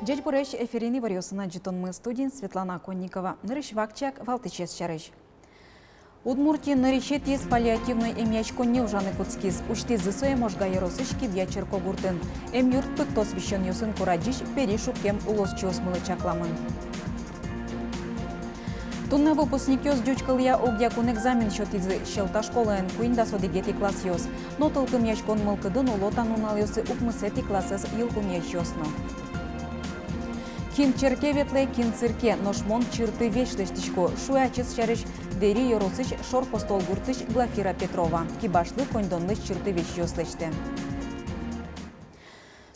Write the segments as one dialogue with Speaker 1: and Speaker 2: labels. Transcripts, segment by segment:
Speaker 1: Дядь Буреш эфирини вариосына житон студент Светлана Конникова. Нырыш вакчак валтычес чарыш. Удмуртии наречетис паллиативной эмяч конне ужаны куцкиз. Учти зысое можга яросышки вячер когуртын. Эм юрт пыктос вещен юсын кураджиш перишу кем улос чосмылы чакламын. Тунна выпускник ёс дючкалия огьякун экзамен счетизы шелта школын куинда содегети класс ёс. Но толкым яшкон мылкыдын улотан унал ёсы укмысети классес йылкун яш ёсно. Кин черке ветле, кин цирке, ношмон чирты вешлештишко, шуячис шарыш, дери yorosыш шор постол гуртыш Глафира Петрова, кибашлы кондонлыш чирты веш ёслеште.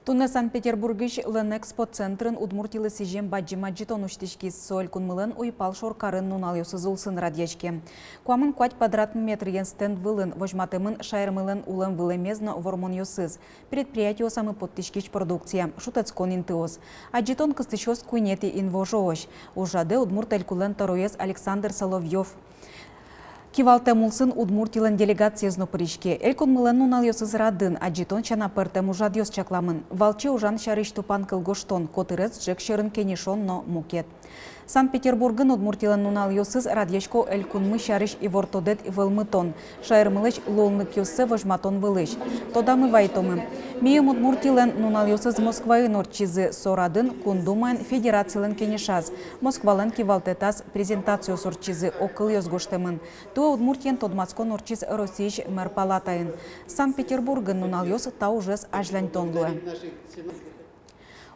Speaker 1: Тунна Санкт-Петербургыш Ленэкспо центрын Удмуртилы сижем баджима житон уштишкиз соль кунмылын уйпал шоркарын нуналёсы зулсын радьячке. Куамын куать квадратный метр ен стенд вылын, вожматымын шайрмылын улым вылемезно вормон ёсыз. Предприятие самы подтышкич продукция, шутецкон интыос. А житон кыстышос куйнети инвожоощ. Ужаде Удмурт элькулен тароез Александр Соловьев. Кивалте мулсын Удмуртилен делегациясны пыришке. Элькон мылен нунал ёсыз радын, а житон чана пыртем ужад ёс чакламын. Валче ужан шарыш тупан кылгоштон, котырец жек шерын кенешон но мукет. Санкт-Петербургын Удмуртилен нунал ёсыз радьешко элькунмы шарыш и вортодет вылмытон. Шайрмылыш лолнык ёссы вожматон вылыш. Тодамы вайтомы. Мием Удмуртилен нунал ёсыз Москвайын орчизы сорадын кундумайн федерациялен кенешаз. Москвален кивалтетас презентацию сорчизы окыл ёсгоштемын. Туа Удмуртиен тодмацкон орчиз Российш мэр палатайын. Санкт-Петербургын нунал ёс таужес ажлянтонлуэ.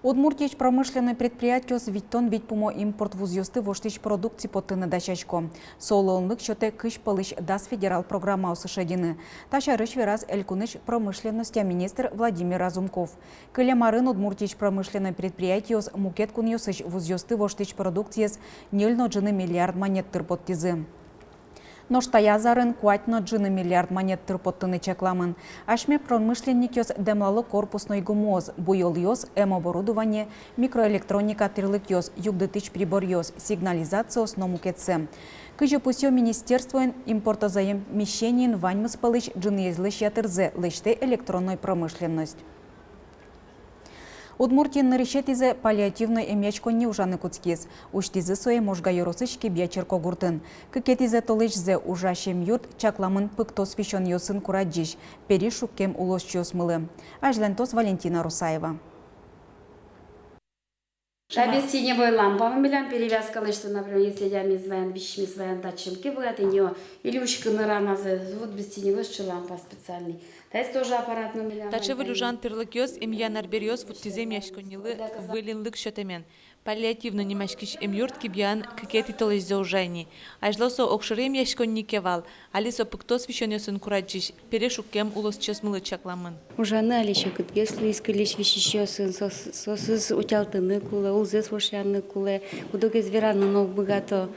Speaker 1: Удмуртич промышленное предприятие виттон вить пумо импорт вузьёсты воштич продукции потыны дачачко. Солонлык счёте кыш пылыш дас федерал программа усышедины. Ташарыш вераз элькуныш промышленности министр Владимир Разумков. Кылямарын Удмуртич промышленное предприятие мукет кун ёсыш вузьёсты воштич продукциес 0,1 миллиард монет тырпоттизы. Но штаязарын куатно джины миллиард монет тырпоттыны чекламын. Ашме промышленник ёс демлало корпусной гумоз, буйол ёс, оборудование, микроэлектроника тырлык ёс, югдытыч прибор ёс, сигнализация но мукетсе. Кыжы пусё министерствоен импортозаемещениен ваньмыс пылыш джины езлыш ятырзе, лыште электронной промышленность. Удмуртин наречетизе паллиативной эмячко не ужаны куцкиз. Уштизе сое можга yorosышки бячер когуртын. Кыкетизе толышзе ужашем юрт чакламын пыктос фишон ёсын кураджиш. Перишу кем улос чёсмылы. Ажлентос Валентина Русаева.
Speaker 2: Объяснение лампами миллион перевязка лишь, например, если я мизвен, вещь мизвен, датчимки бывает, и нее или ушки на рамазы, вот объяснение лишь лампа специальный. То есть тоже аппарат на миллион.
Speaker 3: Тачевы люжан тырлыкёс, имьян арберёс, вот тизем яшконилы, вылинлык шотемен. Паллиативно немашкиш эмюрт кибьян кикети толыш заужайни. Ажлосо окшырем яшконникевал, алисо пыктос вещонёсын кураджиш, перешукем улос чесмылы чакламын.
Speaker 2: Ужаны алише если искалиш вещищёсын, сосыз утялтыны кулы, улзес вошянны кулы, удогез вераны ног богато,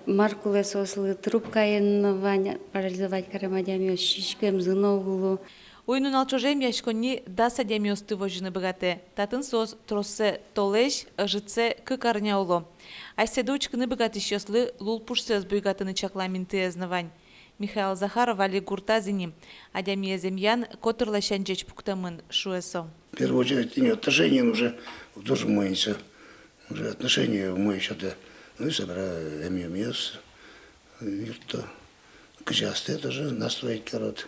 Speaker 2: маркулы сослы, трубкаен ваня, парализовать карамадями, щичкем зыновулу.
Speaker 3: Ойнун алчожем яшконни даса дямиосты вожины богате. Татын сос тросе толеш, жыце кыкарня уло. Айседучкыны богатыш ёслы лулпушсез буйгатыны чакламинты эзнавань. Михаил Захаров али гуртазини. Адямия земьян котырлашан жеч пуктамын шуэсо.
Speaker 4: В первую очередь, отношения уже тоже моются. Уже отношения моются, да. Ну и собираю ММС. Кжасты тоже настроить корот.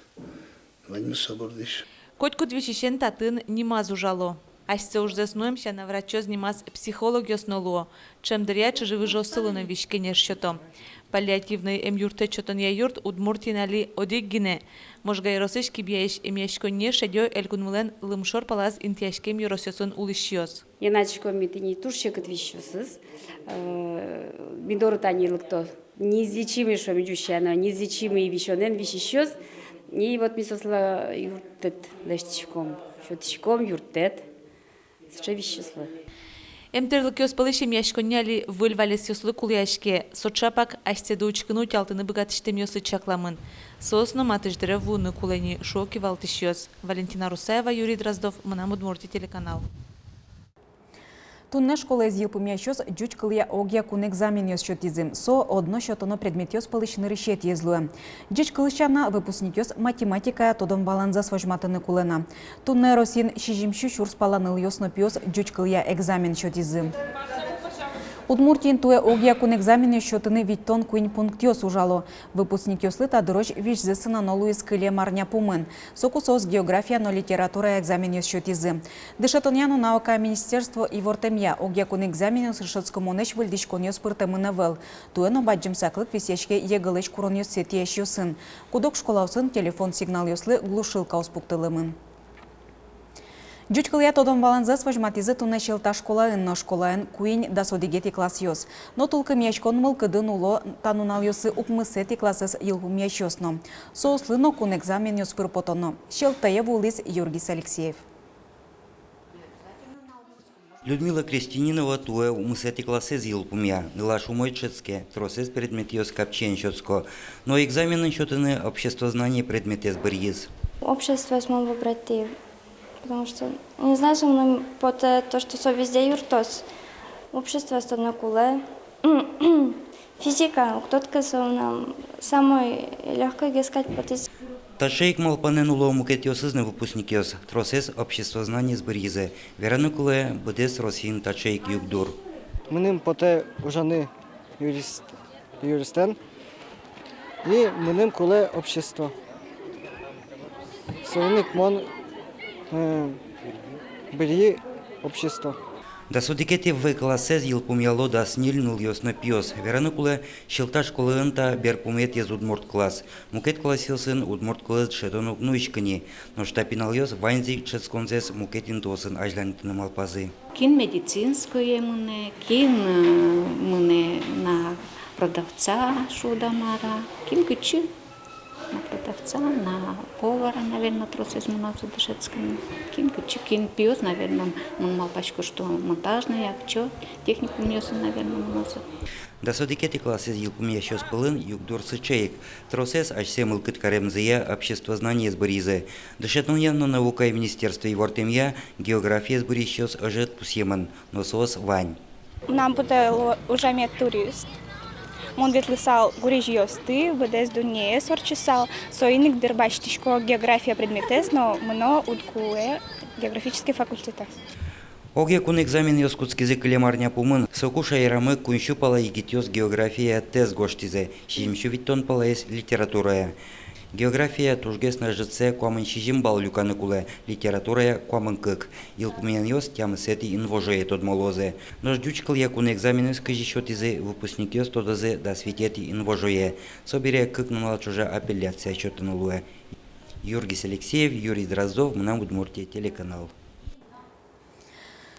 Speaker 4: Ваньмы собордыш.
Speaker 3: Котку двищен татын нимаз ужало. Асьце уж засноемся на врачоз нимаз психолог ёснолуо. Чем дырячы живы жосылы на вишкенер счетом. Паллиативный юрте чотон я юрт удмуртинали одеггине. Можга яросышки бияеш эмяшконне шадё элькунмылен лымшор палаз интяшкем яросёсын улышьёс.
Speaker 2: Яначко митини турщик отвещёсыз. Мидору танилыкто. Неизлечимый шо медющано, неизлечимый вещонен вещищёс. И вот мисосла юртет лештичком, шотичком юртет, сшевищесло.
Speaker 3: Эмтерлык ёспалышем яшконняли выльвалес ёслы куляшке, сочапак асцедучкыну тялтыны богатыштем ёсы чакламын. Сосно матыждыре вуны кулени шоки валтыш ёс. Валентина Русаева, Юрий Дроздов, Мынам Удмуртия телеканал.
Speaker 1: Тунне школа з Єлпум'ящос джучкалія ог'я кун екзамен йос шотізим. Со одно шотоно предмет йос паличны решет езлуе. Джучкалищана выпускник йос математика тодон баланза свожматыны кулена. Тунне росин шижимшу шурс паланыл йосно пьос джучкалия экзамен шотизим. Удмуртин туе огья кун экзамене счетыны виттон куин пункт йос ужало. Выпускник йослыта дырож вишзесына нолу из кыле марня пумен. Сокусос география, но литература экзамен йос счетизы. Дышатоньяну наука министерство и вортемья огья кун экзамене с решетскому неш выльдичкон йос пыртемына вел. Туэно баджим саклык висешке егылыш курон йос сетиеш йосын. Кудок школаусын телефон сигнал йослы глушилка успуктылымын. Джучкалия тодон баланзас вожматизы тунне шелта школаын школаын куин да содигети класс йос. Но толкы мяшкон мылкыдын уло танунал йосы укмысети классес йылгу мяшосно. Соуслыно кун экзамен йос пырпотоно. Шелтае вулис Юргис Алексеев.
Speaker 5: Людмила Крестининова туе умысети классе зилпумя, глашу мойчецке, тросес предмет йос капченчоцко, но экзамены счетаны обществознание предметес бырьез.
Speaker 6: Общество смог выбрать и, потому что не знаю, со мной по то, что со везде юртос. Общество остальное куле. Физика, кто-то нам самой легкой искать потис.
Speaker 5: Ташейк малпанен уло мукетиосызны выпускник йос, тросес обществознание с бырьезе, верану куле будес росин ташейк югдур.
Speaker 7: Меним поте ужани юристен і меним куле общество. Совник мон бери общество.
Speaker 5: Да судикети в классе зилпумяло да снильнул йос на пьос, верану куле шилта школыынта берпумет ез удмурт класс. Мукет классилсын удмурт класс шетону нуишкани, но штапинал йос ванзи ческонзес мукетин тосын ажланитыны малпазы.
Speaker 8: Кін медицинської мене, кін мене на продавця шудамара, кін кичі на продавця, на повара, наверное, трохи змінався дешецьким. Кін кичі, кін п'юз, наверное, він мав пачку, що монтажний, як чо, техніку м'ясо, наверное, мнозу.
Speaker 5: Да судикети классе зилпумя щос пылын югдур сычеек, тросес аж семыл кыткаремзыя обществознание с бырьезе. Дышетнуяно наука и министерство и вортемья география с бырьез щос ожет пусеман, но сос вань.
Speaker 9: Нам буде уже мет турист. Мон ветлисал гуриж йосты, бедес дуне сорчисал, соиник дербачтишко география предметес, но мно удкуе географический факультет.
Speaker 5: Оге кун экзамен йоскутский язык лемарня пумын, сокуша ярамы кунщу пала егитёс география тез гоштизе, шижимщу виттон палаес литературая. География тужгес на жыце куамын шижим бал люканы куле, литературая куамын кык. Илпумен йос тямы сети инвожее тод молозе. Но ждючкал я кун экзамен скажи счетизе, выпускник йос тодозе да светети инвожее. Собере кык нунала чужа апелляция счетанулуе. Юргис Алексеев, Юрий Дроздов, Мнам Удмуртия, телеканал.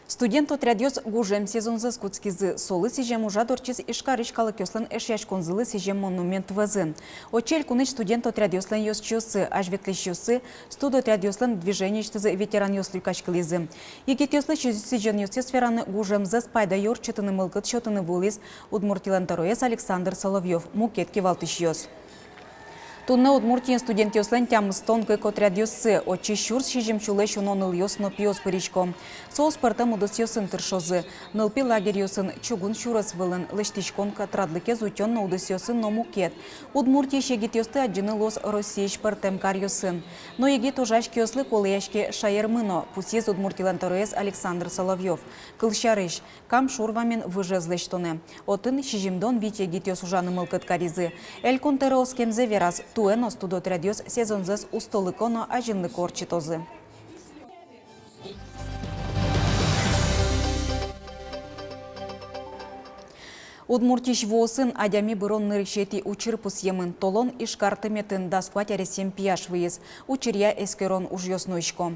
Speaker 1: Студент отрядёс гужем сезонзы скутскизы солы сижем ужа дорчиз ишкарышкалы кёслын эшяш конзылы сижем монумент вазы. Очель куныч студент отрядёслын ёс чёсы, ажветлиш ёсы, студ отрядёслын движение штызы ветеран ёс люкашкализы. Егет ёслы сижен ёсы сфераны гужем за спайда ёрчетыны мылкыт шотыны вулиз, удмуртилан тароес Александр Соловьев, мукет кевалтыш ёс. Тунне Удмуртин студент йослен тямыз тонкы отряд йосы, очи щурс шижим чулеш уноныл йос но пьос пыричко. Соус партам удос йосын тыршозы, нылпи лагерь йосын чугун щурас вылын, лыштичкон катрадлыке зутен на удос йосын но мукет. Удмуртия шегит йосты аджины лос Россиеш партем кар йосын. Но егит ужашки йослы колыяшки шаермыно, пусез Удмуртилан тароес Александр Соловьев. Кылшарыш, кам шурвамен выжезлеш тоне. Отын шижимдон вить егит йос ужаны мылкыт каризы. Элькон тероос кемзе верас, туено студотрядёс сезонзес устолыконо ажинлы корчитозы. Удмуртиш восын адями бырон решети учирпус емын толон ишкартыметын дасквать аресем пияш выез. Учирья эскерон уж ёснуишко.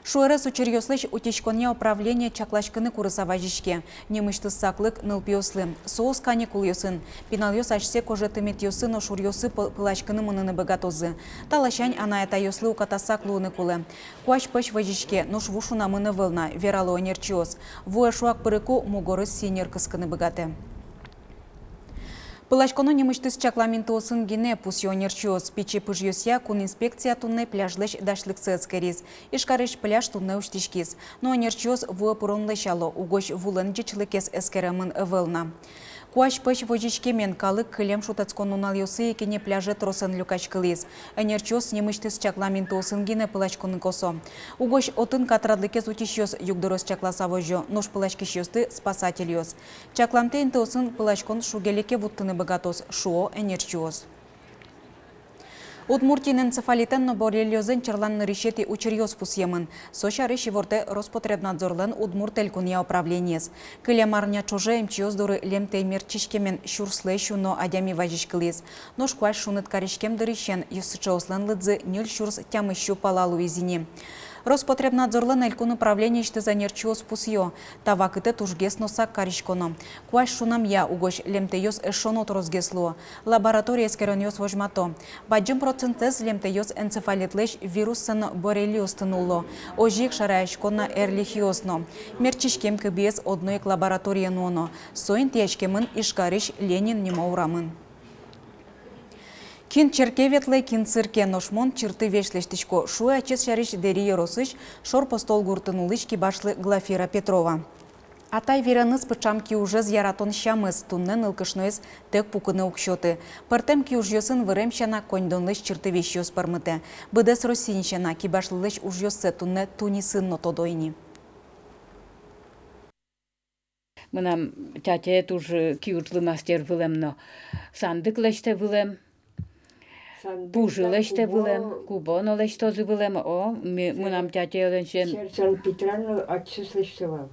Speaker 1: Шуэрес учирьёслыш утечконе управление чаклашкыны курысаважишке. Немышты саклык нылпиослы. Соус каникул ёсын. Пинал ёс ашсе кожетымет ёсын ошур ёсы пылашкыны мыныны богатозы. Талашань анаята ёслы уката саклуыны кулы. Куаш пыш важишке, нуш вушуна мыны вылна, верало энерчиоз. Вуэ шуак пырыку мугорыс синер кыскыны богаты. Пылашконо немыштыс чакламенты осын гене пусионерчиос печи пыжьося кун инспекция тунне пляжлыш дашлык цецкерис. Ишкарыш пляж тунне уштишкис. Но нерчиос вуа пуронлышало угош вулен жичлыкес эскеремын эвелна. Куаш пыш вожичке мен калык кылем шутацкон уналйосы екене пляже тросын люкачкылис. Энерчиос немыштыс чакламенты осын гене пылашконы косо. Угош отын катрадлыкес утишьос югдорос чакласа вожо, нож пылашкишьосты спасательос. Чакламте инты осын пылашкон шугелеке вуттыны богатос шуо энерчиос. Удмуртин энцефалитен боррелиозен черлан решети учерьез пусьемын. Сочары шиворте Роспотребнадзорлен Удмурт элькуния управлениес. Кылемарня чуже МЧОС дуры лемтей мерчишкемен шурслэщу, но адями важишкылис. Но шкуаш шунет каришкем дырищен юсычослен лыдзы нюль шурс тямыщу палалу изини. Роспотребнадзорлен элькун управление ишты за нерчиоз пусьё. Тавакыте тужгес носа каришконо. Куаш шунам я угош лемтейоз эшонот розгесло. Лаборатория скероньоз вожмато. Баджым процентез лемтейоз энцефалитлеш вирусын боррелиоз тынуло. Ожик шарайшкона эрлихиозно. Мерчишкем кыбиес одной лаборатория ноно. Соин тяшкемын ишкариш Ленин немаурамын. Кин черкеветле кин цирке ношмон чырты вешлештичко шуя ачес шариш дери еросыш шор постол гуртынулышки башлы Глафира Петрова. Атай вераныз пычамки уже зяратон щамыз туннен ылкышноез тек пукыны укшоты. Партемки ужьосын вырemщана коньдонлыш чырты вещёс пармыте. Быдес росинщана ки башлылыш ужьосы тунне туни сынно тодойни.
Speaker 10: Мынам тяте туж киутлы мастер вылем, но сандык леште вылем. Пужилеште вылем, кубоно лештозы вылем, о, мынам тяте леншен.
Speaker 11: Петран отчислышевал.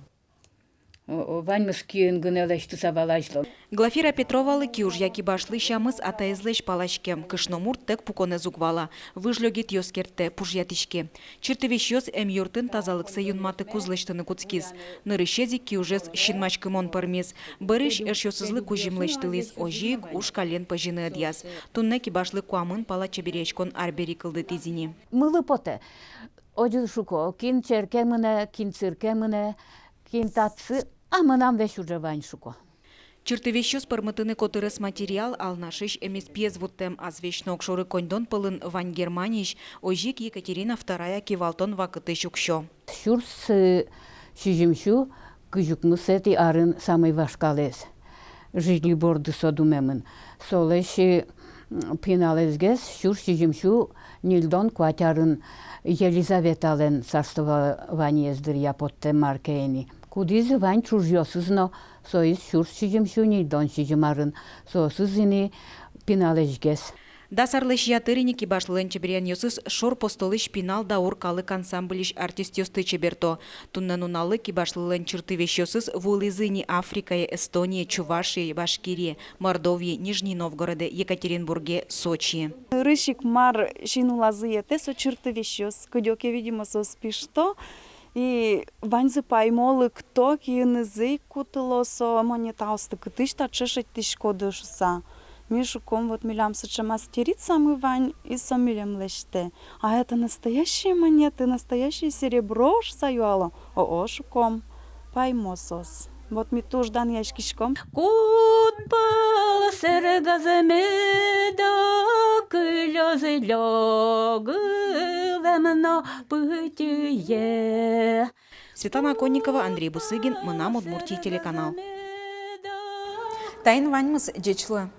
Speaker 10: Ваньмыз күйін гынелешті сабалайшло.
Speaker 1: Глафира Петровалы киуж яки башлы щамыз атайзлеш палашкем. Кышномур тек пуконе зугвала. Выжлёгит ёскерте пужьятишке. Чертевещёс эм юртын тазалыксы юнматы кузлештыны куцкиз. Нырышези киужез щинмачкымон пармиз. Бырыш эршёсызлы кужимлештылиз. Ожик уж кален пажины адьяс. Туннеки башлы куамын пала чеберечкон арбери кылды тизини.
Speaker 10: Мылы поте. Оджы шуко, кин черке мыне, кин цирке мыне, кин татсы, а мынам веш уже вань шуко.
Speaker 1: Чертевещёс пармытыны котырыс материал алнашиш эмес пьезвуттем азвечнок шоры коньдон пылын вань Германиш, ожик Екатерина II кивалтон вакыты шукшо.
Speaker 10: Шурс шижимшу кыжукмысети арын самый вашкалес. Жили борды содумемын. Солеши пиналезгес шур шижимшу нильдон кватярын Елизаветален царствованиездыр япотте маркейни. Кудизы вань чужьосызно соиз шур шижимшу нильдон шижимарын соосызыни пиналезгес.
Speaker 1: Дасарлыш ятыриники башлылын чеберен йосыз шор постолыш пинал даур калык ансамблиш артистёсты чеберто. Туннан уналы ки башлылын чырты вещёсыз вулызыни Африкае, Эстония, Чувашия, Башкирия, Мордовия, Нижний Новгороде, Екатеринбурге, Сочи.
Speaker 12: Рыщик мар шинулазыете со чырты вещёс, кудёке видимо со спишто. И ваньзы паймолы кто киенызы кутыло со монетаусты кытышта чешет тишко дышса. Мишуком вот милямся чем мастерит самый вань и самилем леште. А это настоящие монеты, настоящее серебро саюало. О, шуком паймосос. Вот ми туж дан яшкишком.
Speaker 10: Кут пал серегаземеда кылёзы лёгы вемно пытие.
Speaker 1: Светлана Конникова, Андрей Бусыгин, Мынам Удмуртии телеканал. Тайн ваньмыз джечлы.